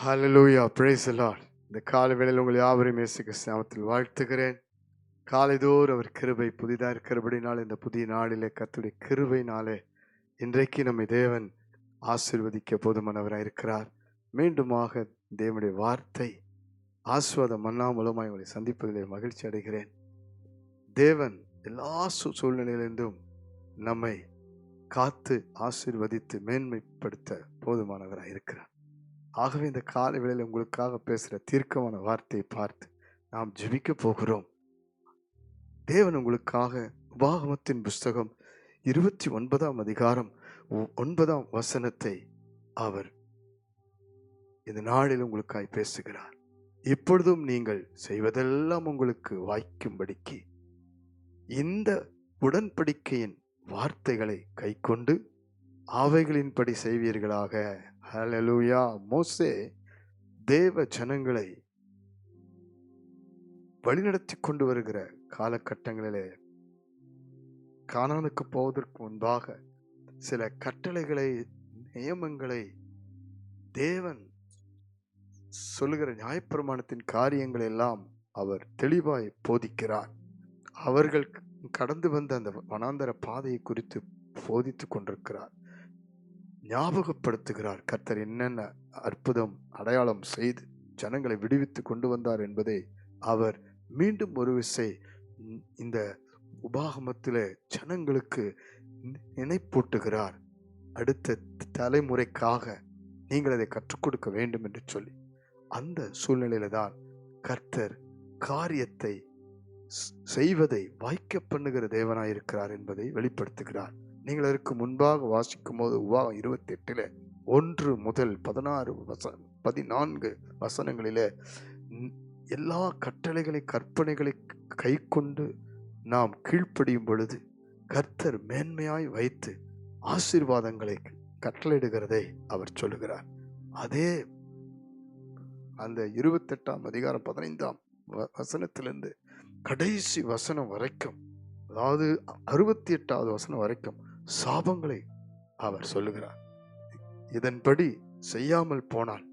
Hallelujah, praise the Lord. இந்த காலை வேளையில் உங்கள் யாவரையும் இயேசு கிறிஸ்து நாமத்தில் வாழ்த்துகிறேன். காலைதோறும் அவர் கிருபை புதிதாக இருக்கிறபடினால இந்த புதிய நாளிலே கர்த்தருடைய கிருபையினாலே இன்றைக்கு நம்மை தேவன் ஆசீர்வதிக்க போதுமானவராக இருக்கிறார். மீண்டுமாக தேவனுடைய வார்த்தை ஆசீர்வாத மன்னா மூலமாக உங்களை சந்திப்பதிலே மகிழ்ச்சி அடைகிறேன். தேவன் எல்லா சூழ்நிலையிலிருந்தும் நம்மை காத்து ஆசீர்வதித்து மேன்மைப்படுத்த போதுமானவராக இருக்கிறார். ஆகவே இந்த காலை வேளையில் உங்களுக்காக பேசுகிற தீர்க்கமான வார்த்தையை பார்த்து நாம் ஜெபிக்க போகிறோம். தேவன் உங்களுக்காக உபாகமத்தின் புஸ்தகம் 29ஆம் அதிகாரம் 9ஆம் வசனத்தை அவர் இந்த நாளில் உங்களுக்காய் பேசுகிறார். இப்பொழுதும் நீங்கள் செய்வதெல்லாம் உங்களுக்கு வாய்க்கும்படிக்கு இந்த உடன்படிக்கையின் வார்த்தைகளை கைக்கொண்டு அவைகளின்படி செய்வீர்களாக. ஹல்லேலூயா. மோசே தேவ ஜனங்களை வழிநடத்தி கொண்டு வருகிற காலகட்டங்களிலே கானானுக்கு போவதற்கு முன்பாக சில கட்டளைகளை நியமங்களை தேவன் சொல்லுகிற நியாயப்பிரமாணத்தின் காரியங்கள் எல்லாம் அவர் தெளிவாய் போதிக்கிறார். அவர்கள் கடந்து வந்த அந்த வனாந்தர பாதையை குறித்து போதித்து கொண்டிருக்கிறார், ஞாபகப்படுத்துகிறார். கர்த்தர் என்னென்ன அற்புதம் அடையாளம் செய்து ஜனங்களை விடுவித்து கொண்டு வந்தார் என்பதை அவர் மீண்டும் ஒரு விசை இந்த உபாகமத்திலே ஜனங்களுக்கு நினைப்பூட்டுகிறார். அடுத்த தலைமுறைக்காக நீங்கள் அதை கற்றுக் கொடுக்க வேண்டும் என்று சொல்லி அந்த சூழ்நிலையில தான் கர்த்தர் காரியத்தை செய்வதை வாய்க்க பண்ணுகிற தேவனாயிருக்கிறார் என்பதை வெளிப்படுத்துகிறார். நீங்கள் அதற்கு முன்பாக வாசிக்கும் போது உபாகம் 28 1 முதல் 14 வசனங்களிலே எல்லா கட்டளைகளை கற்பனைகளை கை கொண்டு நாம் கீழ்ப்படியும் பொழுது கர்த்தர் மேன்மையாய் வைத்து ஆசீர்வாதங்களை கட்டளையிடுகிறதை அவர் சொல்லுகிறார். அதே அந்த 28ஆம் அதிகாரம் 15ஆம் வசனத்திலிருந்து கடைசி வசனம் வரைக்கும், அதாவது 68வது வசனம் வரைக்கும் சாபங்களை அவர் சொல்லுகிறார். இதன்படி செய்யாமல் போனால்,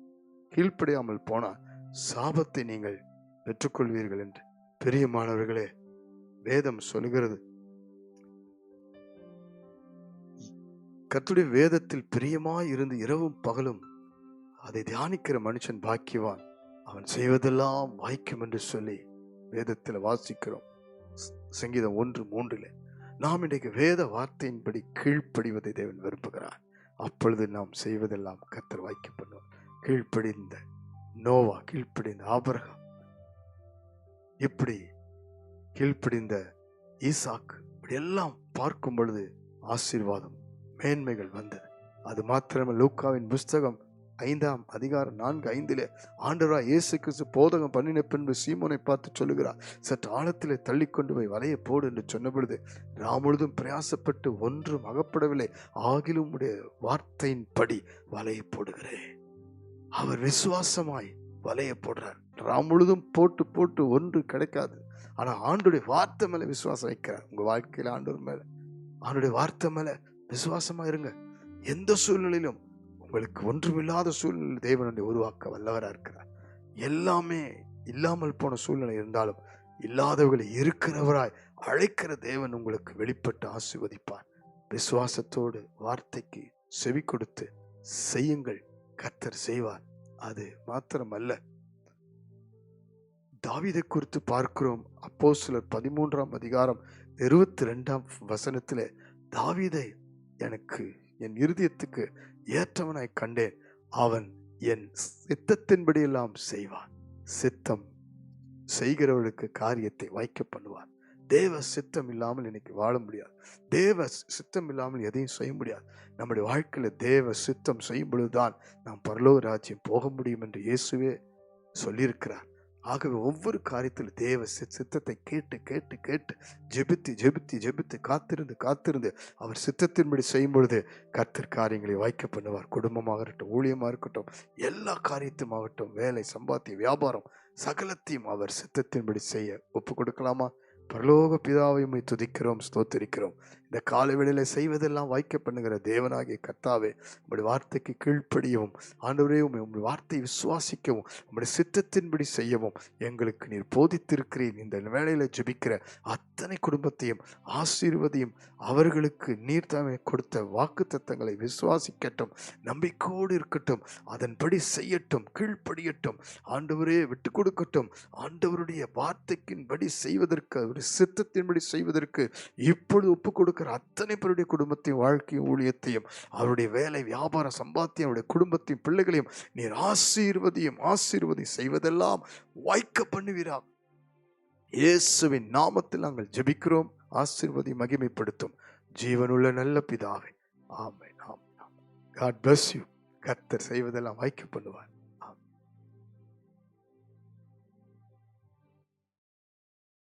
கீழ்ப்படியாமல் போனால் சாபத்தை நீங்கள் பெற்றுக்கொள்வீர்கள் என்று. பிரியமானவர்களே, வேதம் சொல்லுகிறது. கர்த்தருடைய வேதத்தில் பிரியமாய் இருந்து இரவும் பகலும் அதை தியானிக்கிற மனுஷன் பாக்கியவான், அவன் செய்வதெல்லாம் வாய்க்கும் என்று சொல்லி வேதத்தில் வாசிக்கிறோம். சங்கீதம் 1:3 நாம் இன்றைக்கு வேத வார்த்தையின்படி கீழ்ப்படிவதை தேவன் விரும்புகிறார். அப்பொழுது நாம் செய்வதெல்லாம் கர்த்தர் வாய்க்க பண்ணுவார். கீழ்ப்படிந்த நோவா, கீழ்ப்படிந்த ஆபிரகாம், இப்படி கீழ்ப்படிந்த ஈசாக்கு, இப்படி எல்லாம் பார்க்கும் பொழுது ஆசீர்வாதம் மேன்மைகள் வந்தது. அது மாத்திரமே லூக்காவின் புஸ்தகம் 5ஆம் அதிகாரம் 4:5 ஆண்டவராய் இயேசு கிறிஸ்து போதகம் பண்ணின பின்பு சீமோனை பார்த்து சொல்லுகிறார், சற்று ஆழத்திலே தள்ளி கொண்டு போய் வலையை போடு என்று சொன்ன பொழுது, ராமுழுதும் பிரயாசப்பட்டு ஒன்றும் அகப்படவில்லை, ஆகிலும் உடைய வார்த்தையின்படி வலையை போடுகிறேன். அவர் விசுவாசமாய் வலையை போடுறார். ராமுழுதும் போட்டு போட்டு ஒன்று கிடைக்காது. ஆனா ஆண்டுடைய வார்த்தை மேல விசுவாசம் வைக்கிறார். உங்க வாழ்க்கையில ஆண்டவர் மேல, ஆண்டுடைய வார்த்தை மேல விசுவாசமா இருங்க. எந்த சூழ்நிலையிலும் உங்களுக்கு ஒன்றுமில்லாத சூழ்நிலை தேவனை உருவாக்க வல்லவராக இருக்கிறார். எல்லாமே இல்லாமல் போன சூழ்நிலை இருந்தாலும் இல்லாதவர்களை இருக்கிறவராய் அழைக்கிற தேவன் உங்களுக்கு வெளிப்பட்டு ஆசீர்வதிப்பார். விசுவாசத்தோடு வார்த்தைக்கு செவி கொடுத்து செய்யுங்கள், கர்த்தர் செய்வார். அது மாத்திரமல்ல, தாவீதை குறித்து பார்க்கிறோம். அப்போஸ்தலர் 13ஆம் அதிகாரம் 22ஆம் வசனத்திலே, தாவீதை எனக்கு என் இருதயத்துக்கு ஏற்றவனாய் கண்டேன், அவன் என் சித்தத்தின்படி எல்லாம் செய்வான். சித்தம் செய்கிறவர்களுக்கு காரியத்தை வாய்க்க பண்ணுவார். தேவ சித்தம் இல்லாமல் இன்னைக்கு வாழ முடியாது. தேவ சித்தம் இல்லாமல் எதையும் செய்ய முடியாது. நம்முடைய வாழ்க்கையில தேவ சித்தம் செய்யும் பொழுதுதான் நாம் பரலோக ராஜ்யம் போக முடியும் என்று இயேசுவே சொல்லியிருக்கிறார். ஆகவே ஒவ்வொரு காரியத்தில் தேவ சித்தத்தை கேட்டு கேட்டு கேட்டு ஜெபித்து ஜெபித்து ஜெபித்து காத்திருந்து காத்திருந்து அவர் சித்தத்தின்படி செய்யும் பொழுது கர்த்தர் காரியங்களை வாய்க்க பண்ணுவார். குடும்பமாக இருக்கட்டும், ஊழியமாக இருக்கட்டும், எல்லா காரியத்தையும் ஆகட்டும், வேலை, சம்பாத்தியம், வியாபாரம், சகலத்தையும் அவர் சித்தத்தின்படி செய்ய ஒப்பு கொடுக்கலாமா? பரலோக பிதாவை துதிக்கிறோம், ஸ்தோத்திரிக்கிறோம். இந்த காலை வேளையில செய்வதெல்லாம் வாய்க்க பண்ணுகிற தேவனாகிய கர்த்தாவே, உம்முடைய வார்த்தைக்கு கீழ்ப்படியவும், ஆண்டவரே உம்முடைய வார்த்தையை விசுவாசிக்கவும், உம்முடைய சித்தத்தின்படி செய்யவும் எங்களுக்கு நீர் போதித்திருக்கிறீர். இந்த வேளையில ஜெபிக்கிற அத்தனை குடும்பத்தையும் ஆசீர்வதியும். அவர்களுக்கு நீர் தாமே கொடுத்த வாக்குத்தத்தங்களை விசுவாசிக்கட்டும், நம்பிக்கையோடு இருக்கட்டும், அதன்படி செய்யட்டும், கீழ்ப்படியட்டும், ஆண்டவரே விட்டு கொடுக்கட்டும். ஆண்டவருடைய வார்த்தைக்கின்படி செய்வதற்கு, அவருடைய சித்தத்தின்படி செய்வதற்கு இப்பொழுது ஒப்பு கொடுக்கிற அத்தனை பேருடைய குடும்பத்தையும், வாழ்க்கையும், ஊழியத்தையும், அவருடைய வேலை, வியாபாரம், சம்பாத்தியம், அவருடைய குடும்பத்தையும், பிள்ளைகளையும் நீர் ஆசீர்வதி செய்வதெல்லாம் வாய்க்க பண்ணுவீரா. இயேசுவின் நாமத்தில் நாங்கள் ஜெபிக்கிறோம். ஆசீர்வதி, மகிமைப்படுத்தும் ஜீவனுள்ள நல்ல பிதாவே. ஆமென். ஆமென். God bless you. கர்த்தர் செய்வதெல்லாம் வாய்க்க பண்ணுவார்.